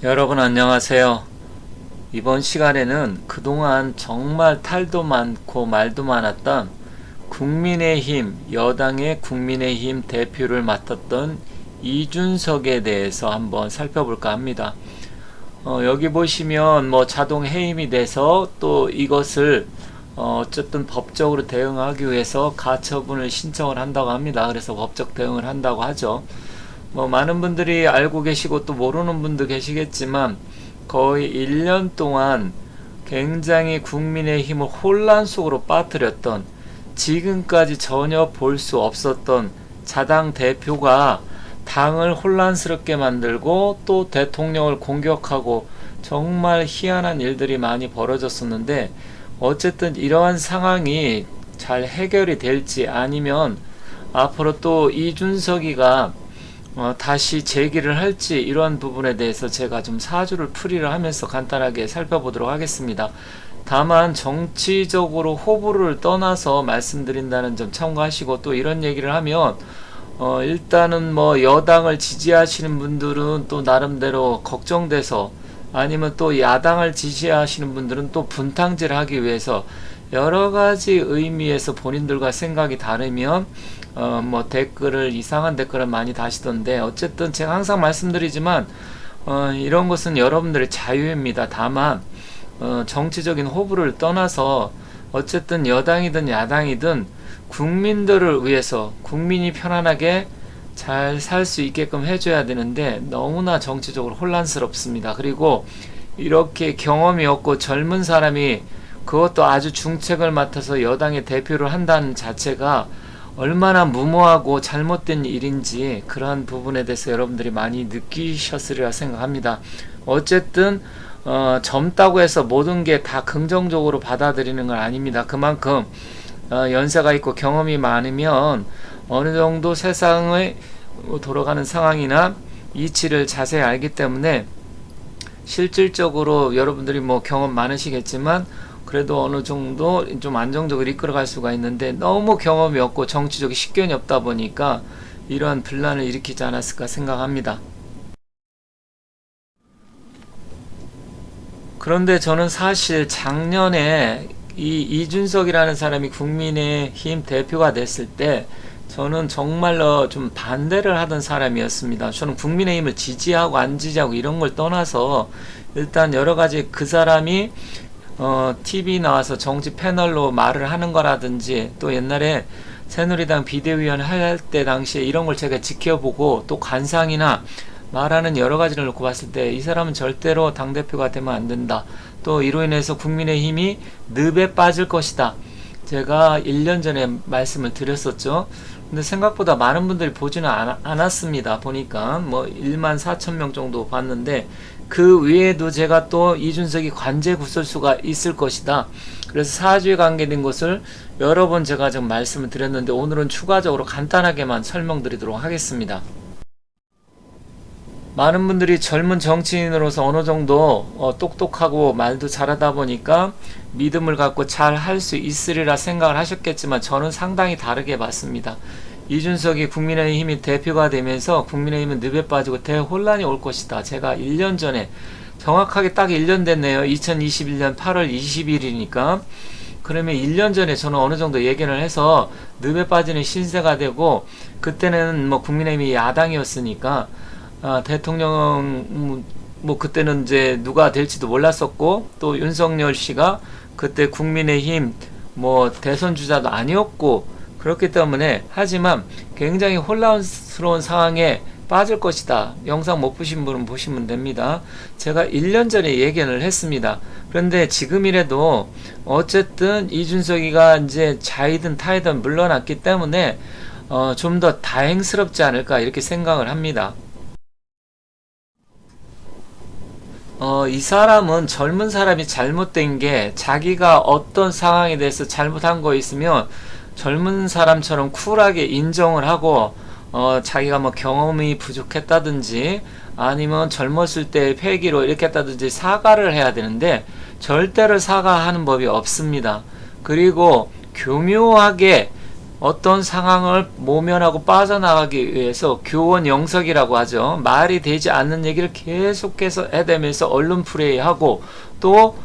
여러분 안녕하세요. 이번 시간에는 그동안 정말 탈도 많고 말도 많았던 국민의힘, 여당의 국민의힘 대표를 맡았던 이준석에 대해서 한번 살펴볼까 합니다. 여기 보시면 뭐 자동 해임이 돼서 또 이것을 어쨌든 법적으로 대응하기 위해서 가처분을 신청을 한다고 합니다. 그래서 법적 대응을 한다고 하죠. 뭐 많은 분들이 알고 계시고 또 모르는 분도 계시겠지만 거의 1년 동안 굉장히 국민의힘을 혼란 속으로 빠뜨렸던, 지금까지 전혀 볼 수 없었던 자당 대표가 당을 혼란스럽게 만들고 또 대통령을 공격하고 정말 희한한 일들이 많이 벌어졌었는데, 어쨌든 이러한 상황이 잘 해결이 될지 아니면 앞으로 또 이준석이가 다시 제기를 할지, 이런 부분에 대해서 제가 좀 사주를 풀이를 하면서 간단하게 살펴보도록 하겠습니다. 다만 정치적으로 호불호를 떠나서 말씀드린다는 점 참고하시고, 또 이런 얘기를 하면 일단은 뭐 여당을 지지하시는 분들은 또 나름대로 걱정돼서, 아니면 또 야당을 지지하시는 분들은 또 분탕질을 하기 위해서 여러 가지 의미에서 본인들과 생각이 다르면 뭐 댓글을, 이상한 댓글을 많이 다시던데, 어쨌든 제가 항상 말씀드리지만 이런 것은 여러분들의 자유입니다. 다만 정치적인 호불호를 떠나서 어쨌든 여당이든 야당이든 국민들을 위해서, 국민이 편안하게 잘 살 수 있게끔 해줘야 되는데 너무나 정치적으로 혼란스럽습니다. 그리고 이렇게 경험이 없고 젊은 사람이, 그것도 아주 중책을 맡아서 여당의 대표를 한다는 자체가 얼마나 무모하고 잘못된 일인지, 그러한 부분에 대해서 여러분들이 많이 느끼셨으리라 생각합니다. 어쨌든 젊다고 해서 모든 게 다 긍정적으로 받아들이는 건 아닙니다. 그만큼 연세가 있고 경험이 많으면 어느 정도 세상의 돌아가는 상황이나 이치를 자세히 알기 때문에, 실질적으로 여러분들이 뭐 경험 많으시겠지만 그래도 어느 정도 좀 안정적으로 이끌어갈 수가 있는데, 너무 경험이 없고 정치적인 식견이 없다 보니까 이러한 분란을 일으키지 않았을까 생각합니다. 그런데 저는 사실 작년에 이 이준석이라는 사람이 국민의힘 대표가 됐을 때 저는 정말로 좀 반대를 하던 사람이었습니다. 저는 국민의힘을 지지하고 안 지지하고 이런 걸 떠나서, 일단 여러 가지 그 사람이 TV 나와서 정치 패널로 말을 하는 거라든지, 또 옛날에 새누리당 비대위원 할 때 당시에 이런 걸 제가 지켜보고, 또 관상이나 말하는 여러 가지를 놓고 봤을 때 이 사람은 절대로 당대표가 되면 안 된다. 또 이로 인해서 국민의힘이 늪에 빠질 것이다. 제가 1년 전에 말씀을 드렸었죠. 근데 생각보다 많은 분들이 보지는 않았습니다. 보니까 뭐 1만 4천 명 정도 봤는데, 그 외에도 제가 또 이준석이 관제 구설수가 있을 것이다. 그래서 사주에 관계된 것을 여러 번 제가 좀 말씀을 드렸는데, 오늘은 추가적으로 간단하게만 설명드리도록 하겠습니다. 많은 분들이 젊은 정치인으로서 어느 정도 똑똑하고 말도 잘하다 보니까 믿음을 갖고 잘 할 수 있으리라 생각을 하셨겠지만, 저는 상당히 다르게 봤습니다. 이준석이 국민의힘이 대표가 되면서 국민의힘은 늪에 빠지고 대혼란이 올 것이다. 제가 1년 전에, 정확하게 딱 1년 됐네요. 2021년 8월 20일이니까 그러면 1년 전에 저는 어느 정도 예견을 해서 늪에 빠지는 신세가 되고, 그때는 뭐 국민의힘이 야당이었으니까 대통령 뭐 그때는 이제 누가 될지도 몰랐었고, 또 윤석열 씨가 그때 국민의힘 뭐 대선 주자도 아니었고, 그렇기 때문에, 하지만 굉장히 혼란스러운 상황에 빠질 것이다. 영상 못 보신 분은 보시면 됩니다. 제가 1년 전에 예견을 했습니다. 그런데 지금이라도 어쨌든 이준석이가 이제 자이든 타이든 물러났기 때문에 좀 더 다행스럽지 않을까, 이렇게 생각을 합니다. 이 사람은, 젊은 사람이 잘못된 게, 자기가 어떤 상황에 대해서 잘못한 거 있으면 젊은 사람처럼 쿨하게 인정을 하고, 자기가 뭐 경험이 부족했다든지 아니면 젊었을 때 패기로 이렇게 했다든지 사과를 해야 되는데, 절대로 사과하는 법이 없습니다. 그리고 교묘하게 어떤 상황을 모면하고 빠져나가기 위해서 교원 영석이라고 하죠. 말이 되지 않는 얘기를 계속해서 해대면서 언론 플레이하고 또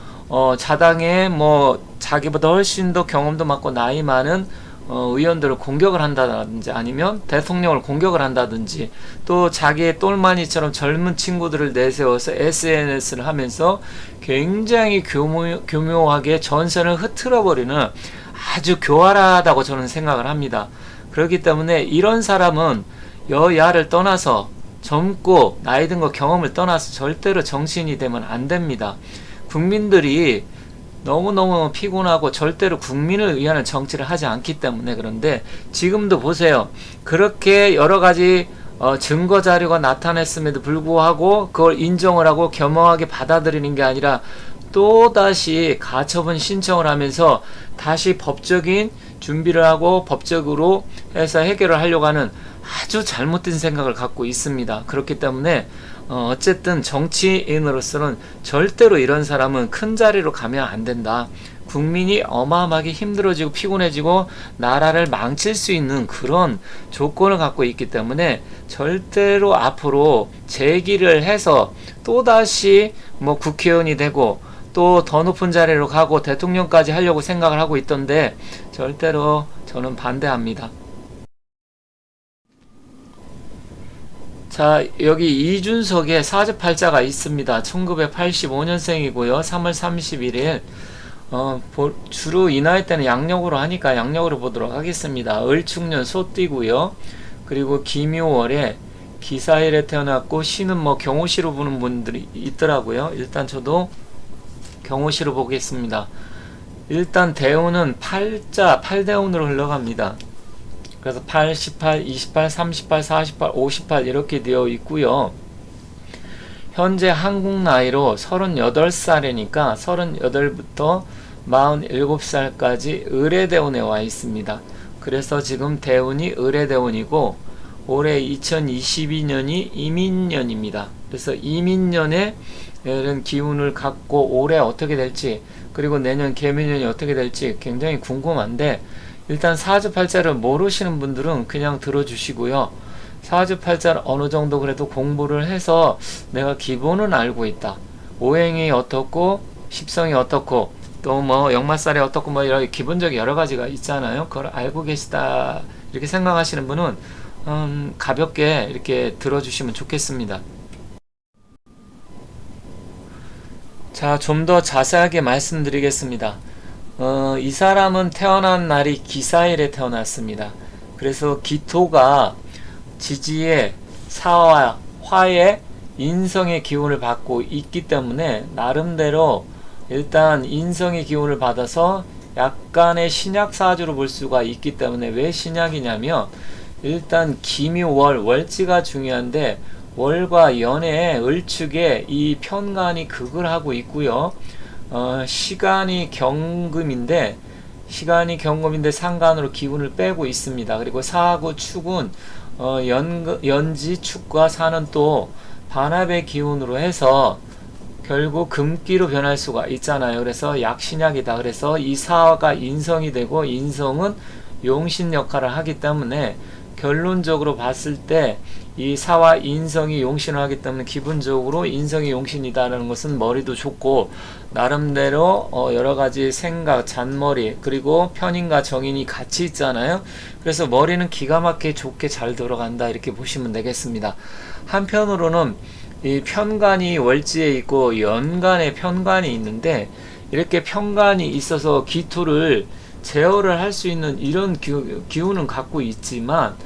자당에 뭐 자기보다 훨씬 더 경험도 많고 나이 많은 의원들을 공격을 한다든지 아니면 대통령을 공격을 한다든지 또 자기의 똘마니처럼 젊은 친구들을 내세워서 SNS를 하면서 굉장히 교묘하게 전선을 흐트러버리는 아주 교활하다고 저는 생각을 합니다. 그렇기 때문에 이런 사람은 여야를 떠나서 젊고 나이 든 거 경험을 떠나서 절대로 정치인이 되면 안 됩니다. 국민들이 너무너무 피곤하고 절대로 국민을 위한 정치를 하지 않기 때문에. 그런데 지금도 보세요. 그렇게 여러 가지 증거 자료가 나타냈음에도 불구하고 그걸 인정을 하고 겸허하게 받아들이는 게 아니라 또다시 가처분 신청을 하면서 다시 법적인 준비를 하고 법적으로 해서 해결을 하려고 하는 아주 잘못된 생각을 갖고 있습니다. 그렇기 때문에 어쨌든 정치인으로서는 절대로 이런 사람은 큰 자리로 가면 안 된다. 국민이 어마어마하게 힘들어지고 피곤해지고 나라를 망칠 수 있는 그런 조건을 갖고 있기 때문에 절대로 앞으로 재기를 해서 또다시 뭐 국회의원이 되고 또 더 높은 자리로 가고 대통령까지 하려고 생각을 하고 있던데 절대로 저는 반대합니다. 자, 여기 이준석의 사주팔자가 있습니다. 1985년생이고요. 3월 31일. 주로 이 나이 때는 양력으로 하니까 양력으로 보도록 하겠습니다. 을축년 소띠고요. 그리고 기묘월에 기사일에 태어났고 시는 뭐 경호시로 보는 분들이 있더라고요. 일단 저도 경호시로 보겠습니다. 일단 대운은 팔자 8대운으로 흘러갑니다. 그래서 8, 18, 28, 38, 48, 58 이렇게 되어 있고요. 현재 한국 나이로 38살이니까 38부터 47살까지 을해대운에 와 있습니다. 그래서 지금 대운이 을해대운이고 올해 2022년이 이민년입니다. 그래서 이민년에 이런 기운을 갖고 올해 어떻게 될지 그리고 내년 개미년이 어떻게 될지 굉장히 궁금한데 일단 사주팔자를 모르시는 분들은 그냥 들어주시고요. 사주팔자를 어느 정도 그래도 공부를 해서 내가 기본은 알고 있다. 오행이 어떻고 십성이 어떻고 또 뭐 역마살이 어떻고 뭐 이런 기본적인 여러 가지가 있잖아요. 그걸 알고 계시다 이렇게 생각하시는 분은 가볍게 이렇게 들어주시면 좋겠습니다. 자, 좀 더 자세하게 말씀드리겠습니다. 이 사람은 태어난 날이 기사일에 태어났습니다. 그래서 기토가 지지의 사와 화의 인성의 기운을 받고 있기 때문에 나름대로 일단 인성의 기운을 받아서 약간의 신약사주로 볼 수가 있기 때문에 왜 신약이냐면 일단 기묘월, 월지가 중요한데 월과 연의 을축에 이 편관이 극을 하고 있고요. 시간이 경금인데 상간으로 기운을 빼고 있습니다. 그리고 사하고 축은 연지 축과 사는 또 반합의 기운으로 해서 결국 금기로 변할 수가 있잖아요. 그래서 약신약이다. 그래서 이 사화가 인성이 되고 인성은 용신 역할을 하기 때문에 결론적으로 봤을 때 이 사와 인성이 용신을 하기 때문에 기본적으로 인성이 용신이다라는 것은 머리도 좋고 나름대로 여러가지 생각, 잔머리 그리고 편인과 정인이 같이 있잖아요. 그래서 머리는 기가 막히게 좋게 잘 돌아간다 이렇게 보시면 되겠습니다. 한편으로는 이 편관이 월지에 있고 연간에 편관이 있는데 이렇게 편관이 있어서 기토를 제어를 할 수 있는 이런 기운은 갖고 있지만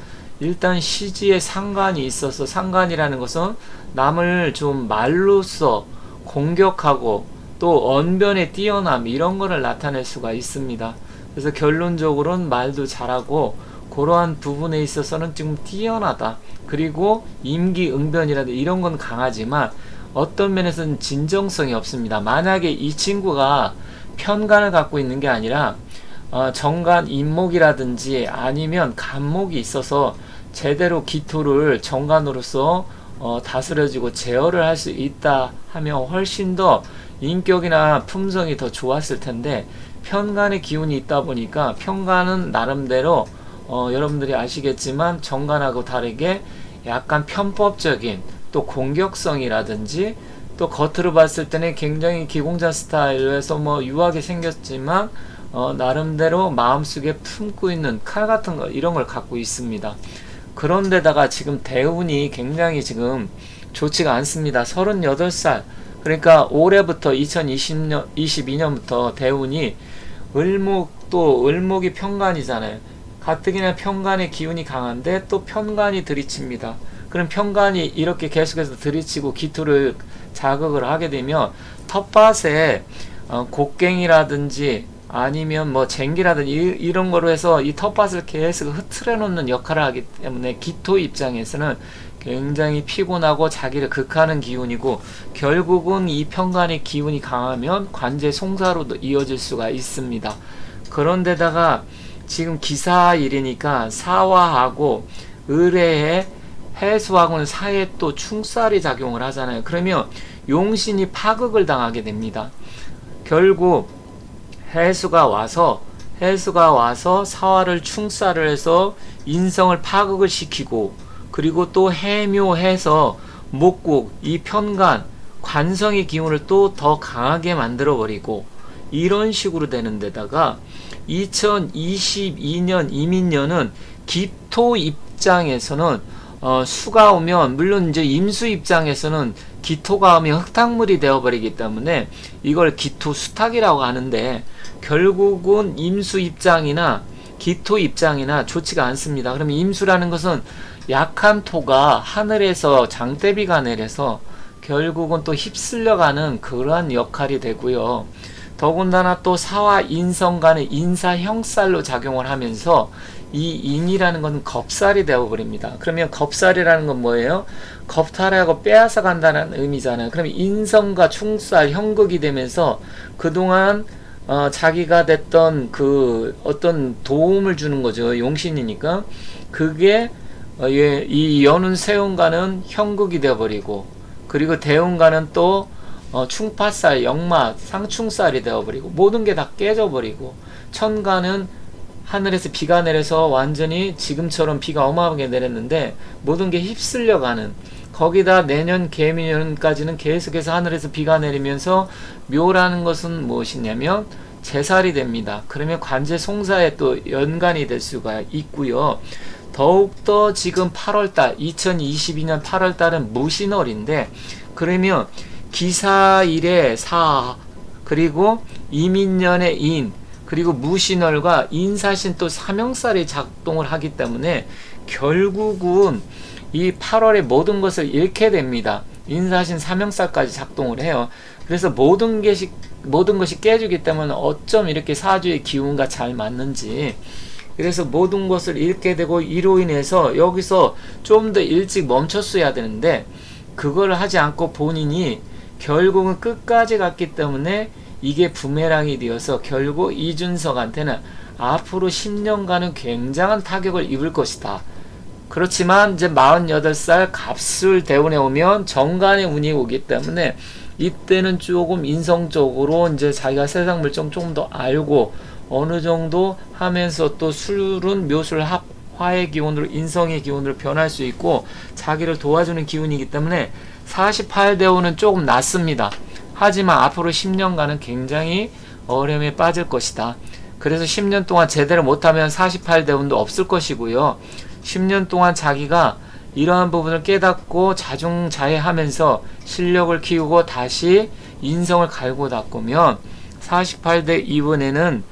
일단 시지에 상관이 있어서 상관이라는 것은 남을 좀 말로써 공격하고 또 언변에 뛰어남 이런 거를 나타낼 수가 있습니다. 그래서 결론적으로는 말도 잘하고 그러한 부분에 있어서는 좀 뛰어나다. 그리고 임기응변이라든지 이런 건 강하지만 어떤 면에서는 진정성이 없습니다. 만약에 이 친구가 편간을 갖고 있는 게 아니라 정간 인목이라든지 아니면 간목이 있어서 제대로 기토를 정간으로서 다스려지고 제어를 할 수 있다 하면 훨씬 더 인격이나 품성이 더 좋았을 텐데 편간의 기운이 있다 보니까 편간은 나름대로 여러분들이 아시겠지만 정관하고 다르게 약간 편법적인 또 공격성이라든지 또 겉으로 봤을 때는 굉장히 기공자 스타일로 해서 뭐 유하게 생겼지만 나름대로 마음속에 품고 있는 칼 같은 거 이런 걸 갖고 있습니다. 그런데다가 지금 대운이 굉장히 지금 좋지가 않습니다. 38살 그러니까 올해부터 2022년부터 대운이 을목이 편관이잖아요. 가뜩이나 편관의 기운이 강한데 또 편관이 들이칩니다. 그럼 편관이 이렇게 계속해서 들이치고 기토를 자극을 하게 되면 텃밭에 곡괭이라든지 아니면 뭐 쟁기라든지 이런 거로 해서 이 텃밭을 계속 흐트러 놓는 역할을 하기 때문에 기토 입장에서는 굉장히 피곤하고 자기를 극하는 기운이고 결국은 이 편관의 기운이 강하면 관제 송사로도 이어질 수가 있습니다. 그런데다가 지금 기사일이니까 사화하고 을의 해수하고는 사이에 또 충살이 작용을 하잖아요. 그러면 용신이 파극을 당하게 됩니다. 결국 해수가 와서 사화를 충살을 해서 인성을 파극을 시키고 그리고 또 해묘해서 목국 이 편관 관성의 기운을 또 더 강하게 만들어 버리고 이런 식으로 되는 데다가 2022년 이민년은 기토 입장에서는 수가 오면 물론 이제 임수 입장에서는 기토가 오면 흙탕물이 되어버리기 때문에 이걸 기토 수탁이라고 하는데 결국은 임수 입장이나 기토 입장이나 좋지가 않습니다. 그러면 임수라는 것은 약한 토가 하늘에서 장대비가 내려서 결국은 또 휩쓸려가는 그러한 역할이 되고요. 더군다나 또 사화 인성 간의 인사 형살로 작용을 하면서 이 인이라는 건 겁살이 되어버립니다. 그러면 겁살이라는 건 뭐예요? 겁탈하고 빼앗아 간다는 의미잖아요. 그러면 인성과 충살, 형극이 되면서 그동안 자기가 됐던 그 어떤 도움을 주는 거죠. 용신이니까. 그게 이 연운 세운과는 형극이 되어버리고 그리고 대운과는 또 충파살, 역마, 상충살이 되어버리고 모든 게 다 깨져버리고 천간은 하늘에서 비가 내려서 완전히 지금처럼 비가 어마어마하게 내렸는데 모든 게 휩쓸려가는 거기다 내년 개미년까지는 계속해서 하늘에서 비가 내리면서 묘라는 것은 무엇이냐면 제살이 됩니다. 그러면 관제 송사에 또 연관이 될 수가 있고요. 더욱더 지금 8월달 2022년 8월달은 무신월인데 그러면 기사일의 사 그리고 이민년의 인 그리고 무신월과 인사신 또 사명살이 작동을 하기 때문에 결국은 이 8월에 모든 것을 잃게 됩니다. 인사신 사명살까지 작동을 해요. 그래서 모든 것이 깨지기 때문에 어쩜 이렇게 사주의 기운과 잘 맞는지 그래서 모든 것을 잃게 되고 이로 인해서 여기서 좀 더 일찍 멈췄어야 되는데 그걸 하지 않고 본인이 결국은 끝까지 갔기 때문에 이게 부메랑이 되어서 결국 이준석한테는 앞으로 10년간은 굉장한 타격을 입을 것이다. 그렇지만 이제 48살 갑술 대운에 오면 정관의 운이 오기 때문에 이때는 조금 인성적으로 이제 자기가 세상 물정 조금 더 알고 어느 정도 하면서 또 술은 묘술 화의 기운으로 인성의 기운으로 변할 수 있고 자기를 도와주는 기운이기 때문에 48대운은 조금 낫습니다. 하지만 앞으로 10년간은 굉장히 어려움에 빠질 것이다. 그래서 10년 동안 제대로 못하면 48대운도 없을 것이고요. 10년 동안 자기가 이러한 부분을 깨닫고 자중자애하면서 실력을 키우고 다시 인성을 갈고 닦으면 48대 이번에는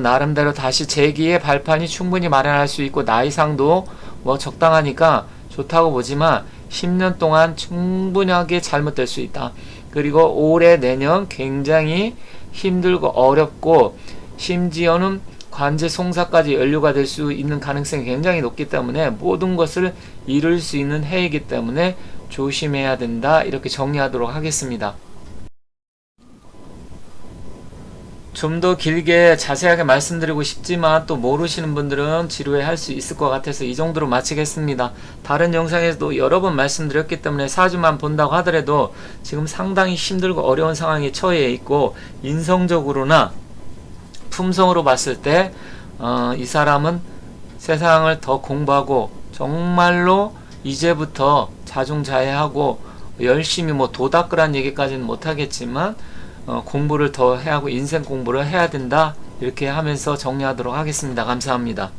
나름대로 다시 재기의 발판이 충분히 마련할 수 있고 나이상도 뭐 적당하니까 좋다고 보지만 10년 동안 충분하게 잘못될 수 있다. 그리고 올해 내년 굉장히 힘들고 어렵고 심지어는 관제 송사까지 연루가 될 수 있는 가능성이 굉장히 높기 때문에 모든 것을 이룰 수 있는 해이기 때문에 조심해야 된다. 이렇게 정리하도록 하겠습니다. 좀 더 길게 자세하게 말씀드리고 싶지만 또 모르시는 분들은 지루해 할 수 있을 것 같아서 이 정도로 마치겠습니다. 다른 영상에서도 여러 번 말씀드렸기 때문에 사주만 본다고 하더라도 지금 상당히 힘들고 어려운 상황에 처해 있고 인성적으로나 품성으로 봤을 때 이 사람은 세상을 더 공부하고 정말로 이제부터 자중자애하고 열심히 뭐 도 닦으란 얘기까지는 못하겠지만 공부를 더 해야 하고 인생 공부를 해야 된다, 이렇게 하면서 정리하도록 하겠습니다. 감사합니다.